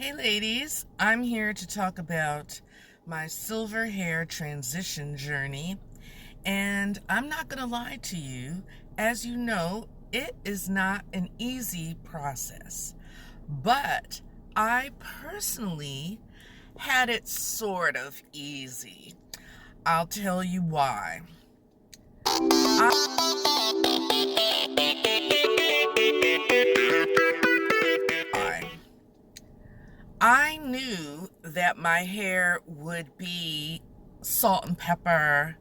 Hey ladies, I'm here to talk about my silver hair transition journey. And I'm not going to lie to you, as you know, it is not an easy process. But I personally had it sort of easy. I'll tell you why. I knew that my hair would be salt and pepper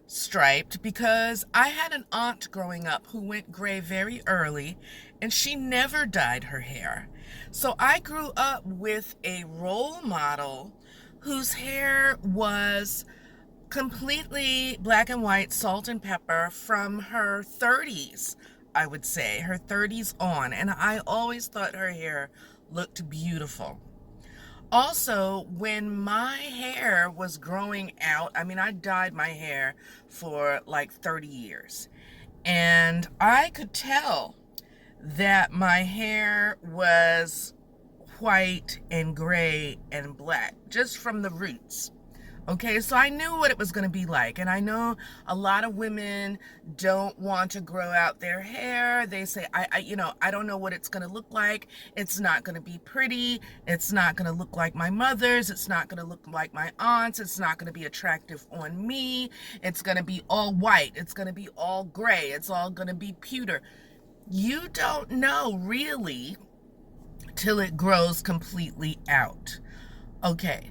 striped because I had an aunt growing up who went gray very early and she never dyed her hair. So I grew up with a role model whose hair was completely black and white, salt and pepper from her 30s, I would say, her 30s on. And I always thought her hair looked beautiful. Also, when my hair was growing out, I mean, I dyed my hair for like 30 years, and I could tell that my hair was white and gray and black just from the roots. Okay, so I knew what it was going to be like. And I know a lot of women don't want to grow out their hair. They say, I don't know what it's going to look like. It's not going to be pretty. It's not going to look like my mother's. It's not going to look like my aunt's. It's not going to be attractive on me. It's going to be all white. It's going to be all gray. It's all going to be pewter. You don't know really till it grows completely out. Okay.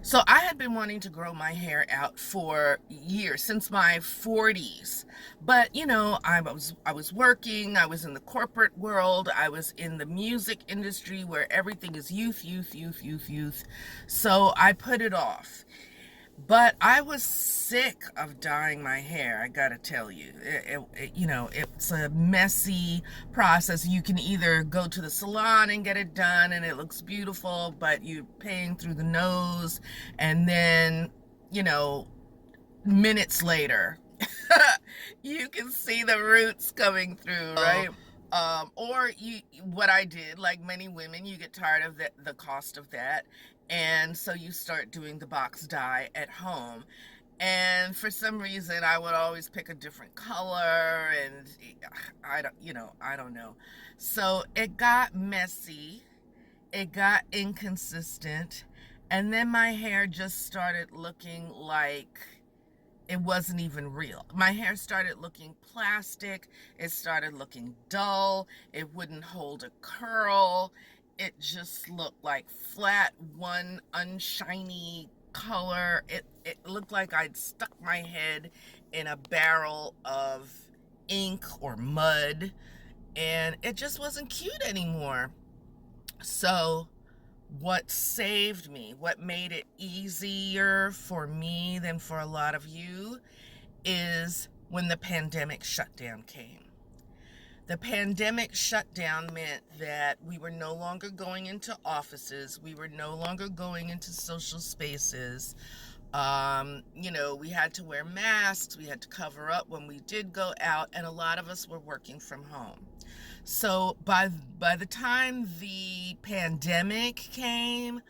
So I had been wanting to grow my hair out for years, since my 40s. But I was working, I was in the corporate world, I was in the music industry where everything is youth, youth, youth, youth, youth. So I put it off. But I was sick of dyeing my hair, I gotta tell you. It's a messy process. You can either go to the salon and get it done and it looks beautiful, but you're paying through the nose, and then, minutes later, you can see the roots coming through, right? Or what I did, like many women, you get tired of the cost of that, and so you start doing the box dye at home. And for some reason, I would always pick a different color, and I don't know. So it got messy, it got inconsistent, and then my hair just started looking like it wasn't even real. My hair started looking plastic. It started looking dull. It wouldn't hold a curl. It just looked like flat, one unshiny color. It looked like I'd stuck my head in a barrel of ink or mud, and it just wasn't cute anymore. So what saved me, what made it easier for me than for a lot of you, is when the pandemic shutdown came. The pandemic shutdown meant that we were no longer going into offices, we were no longer going into social spaces. We had to wear masks, we had to cover up when we did go out, and a lot of us were working from home. So by the time the pandemic came,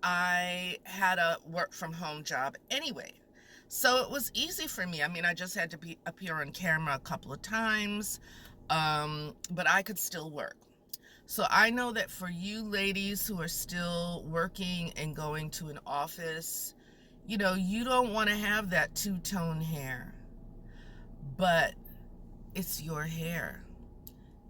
I had a work from home job anyway. So it was easy for me. I mean, I just had to appear on camera a couple of times, but I could still work. So I know that for you ladies who are still working and going to an office, you don't want to have that two-tone hair, but it's your hair.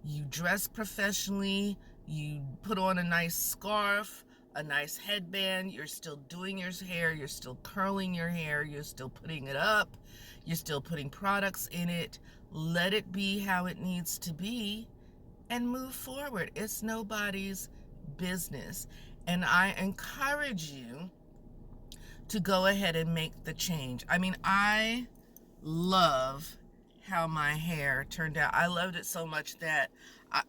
You dress professionally, you put on a nice scarf, a nice headband, you're still doing your hair, you're still curling your hair, you're still putting it up, you're still putting products in it. Let it be how it needs to be and move forward. It's nobody's business. And I encourage you to go ahead and make the change. I mean, I love how my hair turned out. I loved it so much that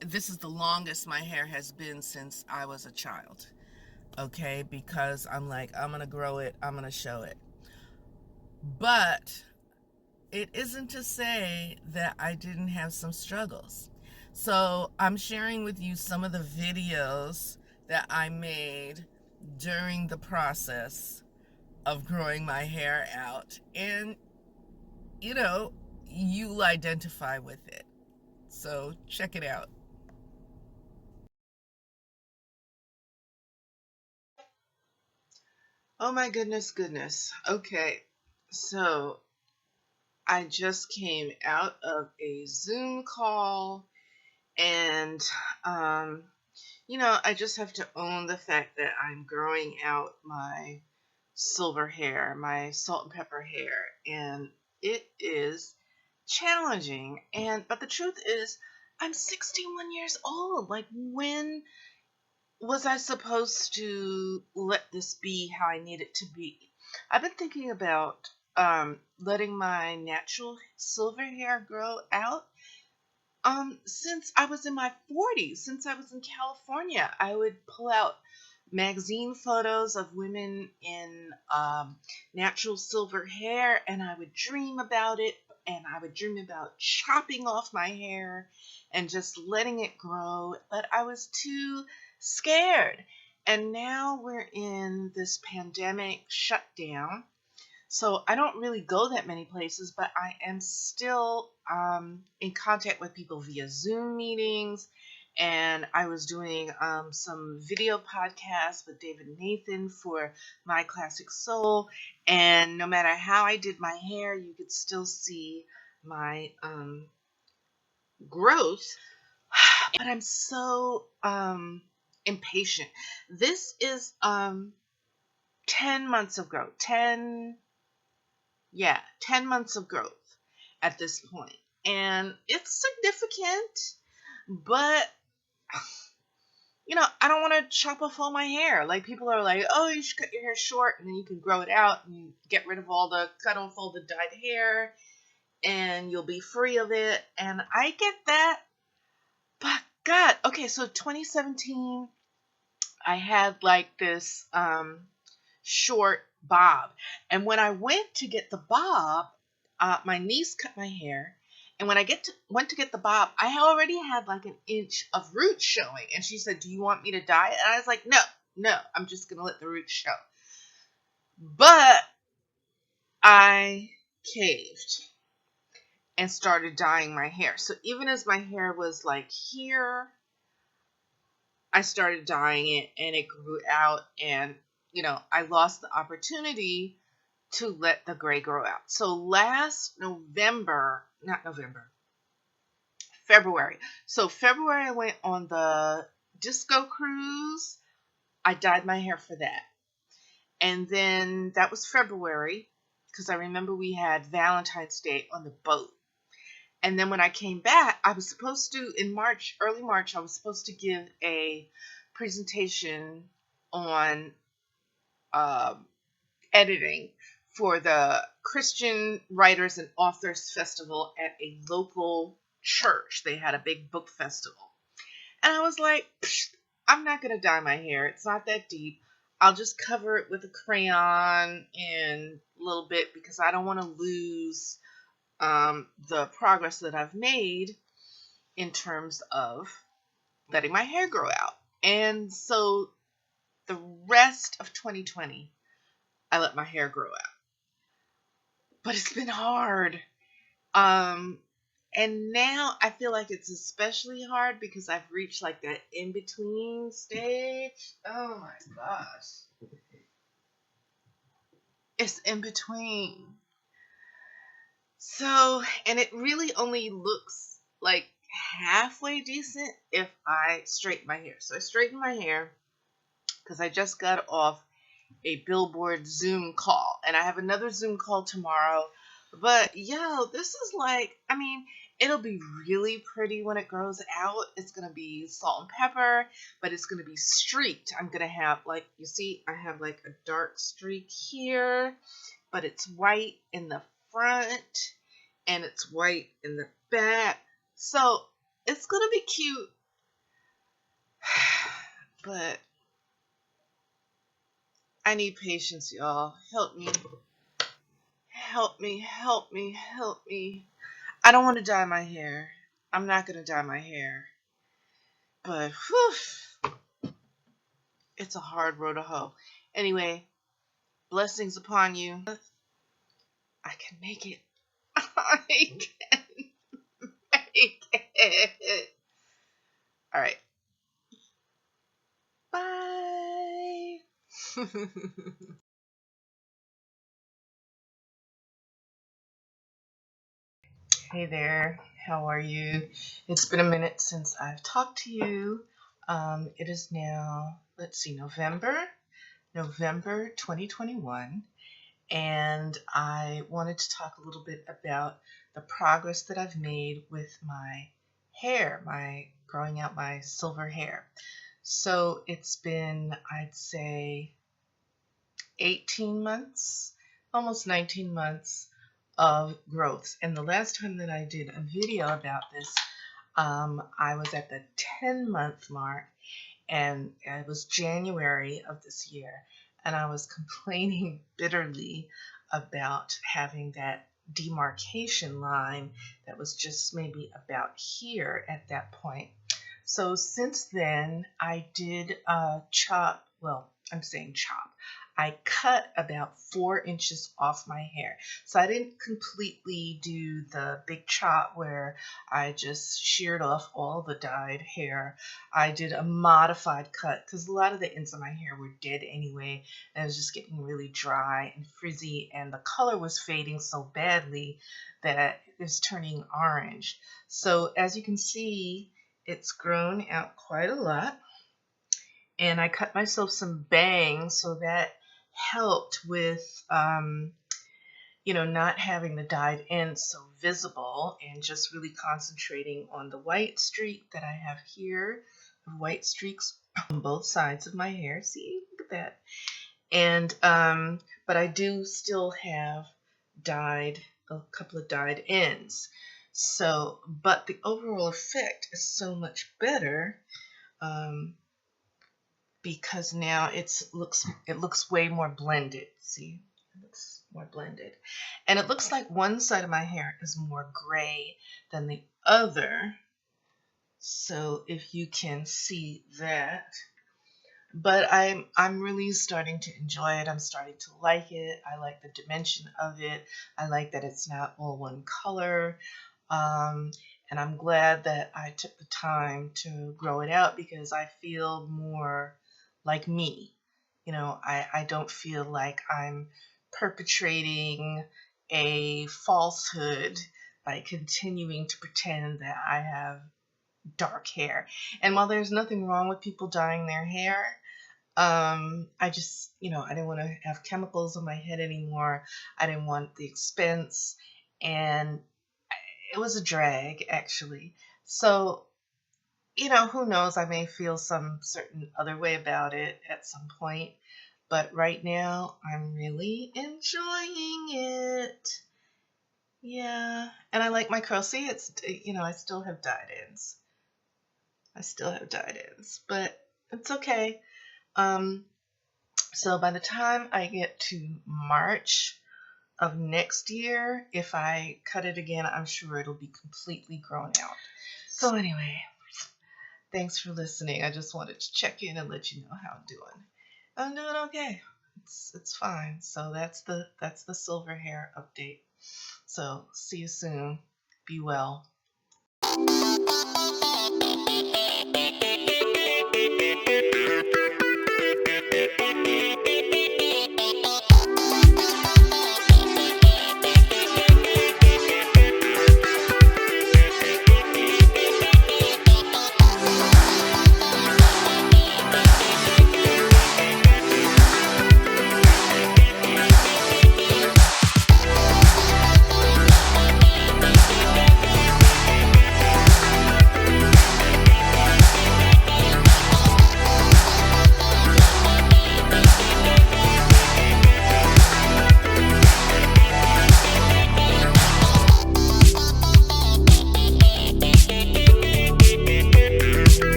this is the longest my hair has been since I was a child. Okay, because I'm like, I'm gonna grow it, I'm gonna show it. But it isn't to say that I didn't have some struggles. So I'm sharing with you some of the videos that I made during the process of growing my hair out. And, you know, you'll identify with it. So check it out. Oh my goodness, goodness. Okay, so I just came out of a Zoom call, and um, I just have to own the fact that I'm growing out my silver hair, my salt and pepper hair, and it is challenging. But the truth is, I'm 61 years old. Like, when was I supposed to let this be how I need it to be? I've been thinking about letting my natural silver hair grow out since I was in my 40s. Since I was in California, I would pull out magazine photos of women in natural silver hair, and I would dream about it, and I would dream about chopping off my hair and just letting it grow, but I was too scared. And now we're in this pandemic shutdown, so I don't really go that many places, but I am still in contact with people via Zoom meetings. And I was doing some video podcasts with David Nathan for My Classic Soul. And no matter how I did my hair, you could still see my growth. But I'm so impatient. This is 10 months of growth. 10 months of growth at this point. And it's significant, but I don't want to chop off all my hair. Like, people are like, oh, you should cut your hair short and then you can grow it out and get rid of cut off all the dyed hair and you'll be free of it. And I get that. But God, okay, so 2017, I had like this short bob. And when I went to get the bob, my niece cut my hair. And when went to get the bob, I already had like an inch of roots showing. And she said, "Do you want me to dye it?" And I was like, "No, no, I'm just going to let the roots show." But I caved and started dyeing my hair. So even as my hair was like here, I started dyeing it and it grew out. And, I lost the opportunity to let the gray grow out. So last November, not November, February. So February, I went on the disco cruise. I dyed my hair for that. And then that was February, because I remember we had Valentine's Day on the boat. And then when I came back, I was supposed to, in March, early March, I was supposed to give a presentation on um, editing for the Christian Writers and Authors Festival at a local church. They had a big book festival. And I was like, I'm not going to dye my hair. It's not that deep. I'll just cover it with a crayon and a little bit, because I don't want to lose the progress that I've made in terms of letting my hair grow out. And so the rest of 2020, I let my hair grow out. But it's been hard. Um, and now I feel like it's especially hard because I've reached like that in between stage. Oh my gosh. It's in between. So, and it really only looks like halfway decent if I straighten my hair. So I straighten my hair because I just got off a Billboard Zoom call, and I have another Zoom call tomorrow. But this is like, I mean, it'll be really pretty when it grows out. It's gonna be salt and pepper, but it's gonna be streaked. I'm gonna have, like, you see, I have like a dark streak here, but it's white in the front and it's white in the back. So it's gonna be cute. But I need patience, y'all. Help me. Help me, help me, help me. I don't want to dye my hair. I'm not going to dye my hair. But, whew, It's a hard road to hoe. Anyway, blessings upon you. I can make it. I can make it. All right. Bye. Hey there. How are you? It's been a minute since I've talked to you. It is now, let's see, November 2021. And I wanted to talk a little bit about the progress that I've made with my hair, my growing out my silver hair. So it's been, I'd say, 18 months, almost 19 months of growth. And the last time that I did a video about this, I was at the 10-month mark, and it was January of this year, and I was complaining bitterly about having that demarcation line that was just maybe about here at that point. So since then, I did chop, well, I'm saying chop. I cut about 4 inches off my hair. So I didn't completely do the big chop where I just sheared off all the dyed hair. I did a modified cut because a lot of the ends of my hair were dead anyway, and it was just getting really dry and frizzy, and the color was fading so badly that it was turning orange. So as you can see, it's grown out quite a lot. And I cut myself some bangs, so that helped with, not having the dyed ends so visible, and just really concentrating on the white streak that I have here, white streaks on both sides of my hair. See, look at that. And, but I do still have a couple of dyed ends. So, but the overall effect is so much better, because now it looks way more blended. See, it looks more blended, and it looks like one side of my hair is more gray than the other. So if you can see that, but I'm really starting to enjoy it. I'm starting to like it. I like the dimension of it. I like that it's not all one color. And I'm glad that I took the time to grow it out, because I feel more like me. I don't feel like I'm perpetrating a falsehood by continuing to pretend that I have dark hair. And while there's nothing wrong with people dyeing their hair, I just, I didn't want to have chemicals on my head anymore. I didn't want the expense, and it was a drag, actually. So, who knows, I may feel some certain other way about it at some point, but right now I'm really enjoying it. Yeah, and I like my curls. See, it's, I still have dyed ends. But it's okay. So by the time I get to March of next year, if I cut it again, I'm sure it'll be completely grown out. So anyway, thanks for listening. I just wanted to check in and let you know how I'm doing. I'm doing okay. It's fine. So that's the silver hair update. So see you soon. Be well.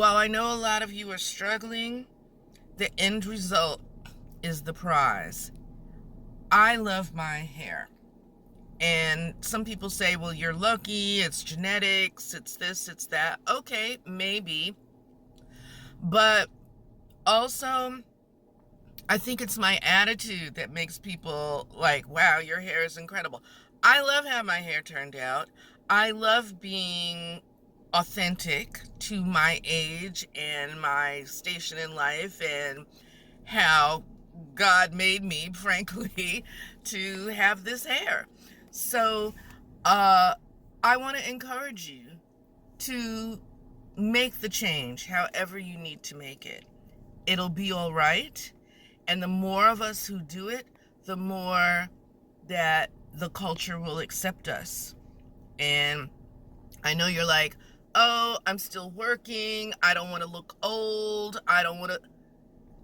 while I know a lot of you are struggling, the end result is the prize. I love my hair. And some people say, well, you're lucky, it's genetics, it's this, it's that. Okay, maybe. But also, I think it's my attitude that makes people like, wow, your hair is incredible. I love how my hair turned out. I love being authentic to my age and my station in life and how God made me, frankly, to have this hair. So I want to encourage you to make the change however you need to make it. It'll be all right. And the more of us who do it, the more that the culture will accept us. And I know you're like, oh, I'm still working. I don't want to look old. I don't want to.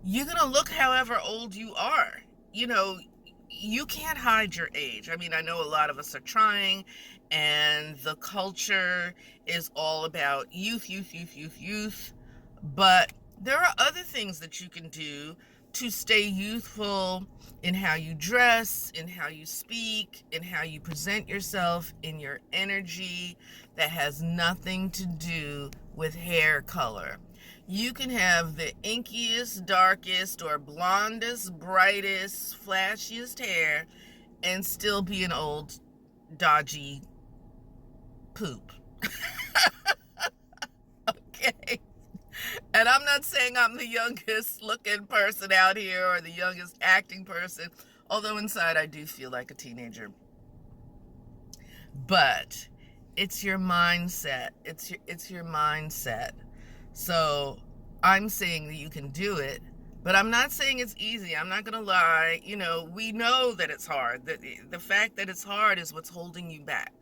You're going to look however old you are. You know, you can't hide your age. I mean, I know a lot of us are trying, and the culture is all about youth, youth, youth, youth, youth. But there are other things that you can do to stay youthful in how you dress, in how you speak, in how you present yourself, in your energy, that has nothing to do with hair color. You can have the inkiest, darkest, or blondest, brightest, flashiest hair and still be an old, dodgy poop. Okay? And I'm not saying I'm the youngest looking person out here or the youngest acting person, although inside I do feel like a teenager. But it's your mindset. It's your mindset. So I'm saying that you can do it, but I'm not saying it's easy. I'm not going to lie. You know, we know that it's hard. The fact that it's hard is what's holding you back.